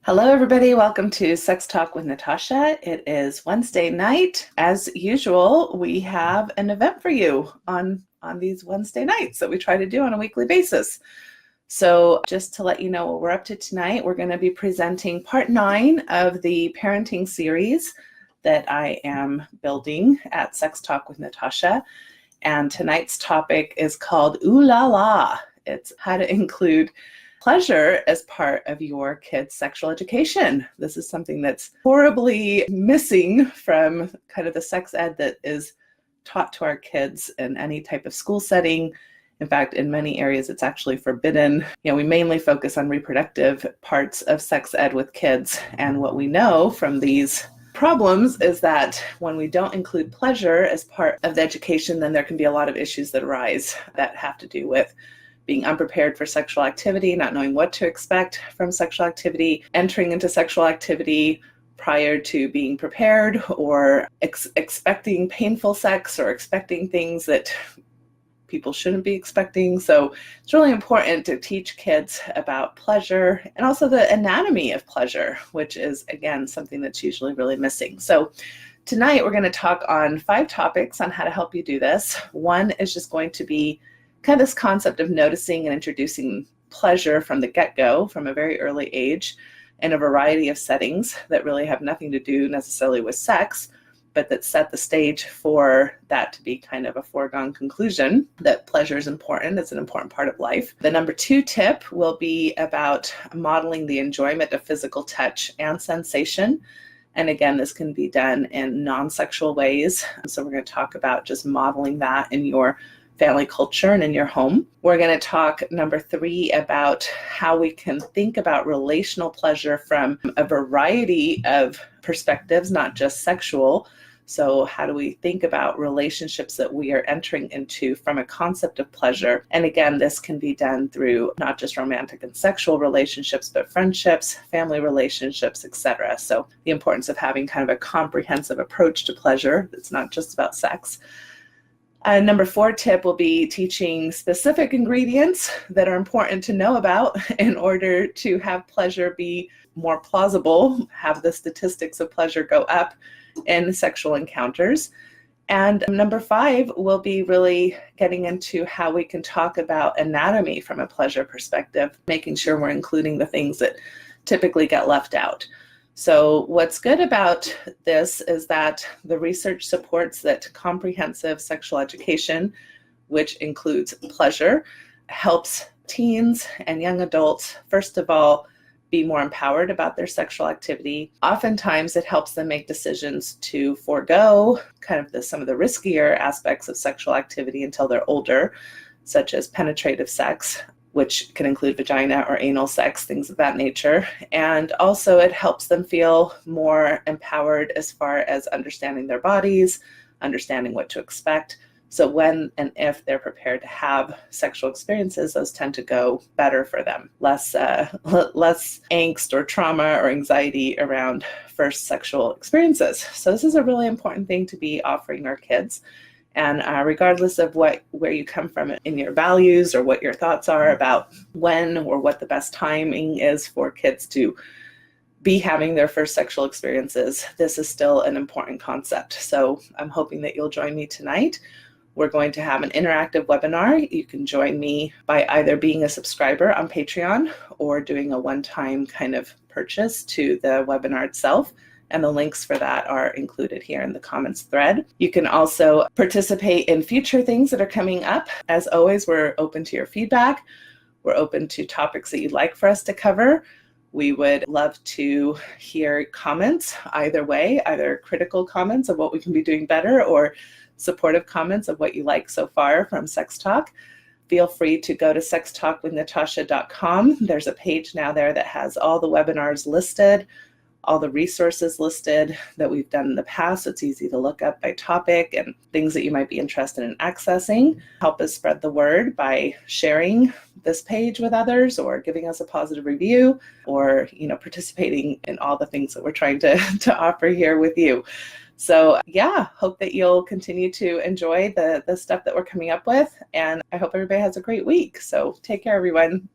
Hello, everybody. Welcome to Sex Talk with Natasha. It is Wednesday night. As usual, we have an event for you on these Wednesday nights that we try to do on a weekly basis. So just to let you know what we're up to tonight, we're going to be presenting part 9 of the parenting series that I am building at Sex Talk with Natasha. And tonight's topic is called Ooh La La. It's how to include pleasure as part of your kids' sexual education. This is something that's horribly missing from kind of the sex ed that is taught to our kids in any type of school setting. In fact, in many areas, it's actually forbidden. We mainly focus on reproductive parts of sex ed with kids. And what we know from these problems is that when we don't include pleasure as part of the education, then there can be a lot of issues that arise that have to do with being unprepared for sexual activity, not knowing what to expect from sexual activity, entering into sexual activity prior to being prepared, or expecting painful sex or expecting things that people shouldn't be expecting. So it's really important to teach kids about pleasure and also the anatomy of pleasure, which is, again, something that's usually really missing. So tonight we're going to talk on 5 topics on how to help you do this. One is just going to be kind of this concept of noticing and introducing pleasure from the get-go, from a very early age, in a variety of settings that really have nothing to do necessarily with sex, but that set the stage for that to be kind of a foregone conclusion that pleasure is important. It's an important part of life. The number 2 tip will be about modeling the enjoyment of physical touch and sensation. And again, this can be done in non-sexual ways. So we're going to talk about just modeling that in your family culture and in your home. We're going to talk, number 3, about how we can think about relational pleasure from a variety of perspectives, not just sexual. So how do we think about relationships that we are entering into from a concept of pleasure? And again, this can be done through not just romantic and sexual relationships, but friendships, family relationships, etc. So the importance of having kind of a comprehensive approach to pleasure that's not just about sex. Number 4 tip will be teaching specific ingredients that are important to know about in order to have pleasure be more plausible, have the statistics of pleasure go up in sexual encounters. And number 5 will be really getting into how we can talk about anatomy from a pleasure perspective, making sure we're including the things that typically get left out. So what's good about this is that the research supports that comprehensive sexual education, which includes pleasure, helps teens and young adults, first of all, be more empowered about their sexual activity. Oftentimes it helps them make decisions to forego kind of some of the riskier aspects of sexual activity until they're older, such as penetrative sex, which can include vagina or anal sex, things of that nature. And also it helps them feel more empowered as far as understanding their bodies, understanding what to expect. So when and if they're prepared to have sexual experiences, those tend to go better for them. Less angst or trauma or anxiety around first sexual experiences. So this is a really important thing to be offering our kids. And regardless of where you come from in your values or what your thoughts are about when or what the best timing is for kids to be having their first sexual experiences, this is still an important concept. So I'm hoping that you'll join me tonight. We're going to have an interactive webinar. You can join me by either being a subscriber on Patreon or doing a one-time kind of purchase to the webinar itself. And the links for that are included here in the comments thread. You can also participate in future things that are coming up. As always, we're open to your feedback. We're open to topics that you'd like for us to cover. We would love to hear comments either way, either critical comments of what we can be doing better or supportive comments of what you like so far from Sex Talk. Feel free to go to sextalkwithnatasha.com. There's a page now there that has all the webinars listed, all the resources listed that we've done in the past. So it's easy to look up by topic and things that you might be interested in accessing. Help us spread the word by sharing this page with others or giving us a positive review or, participating in all the things that we're trying to offer here with you. So yeah, hope that you'll continue to enjoy the stuff that we're coming up with. And I hope everybody has a great week. So take care, everyone.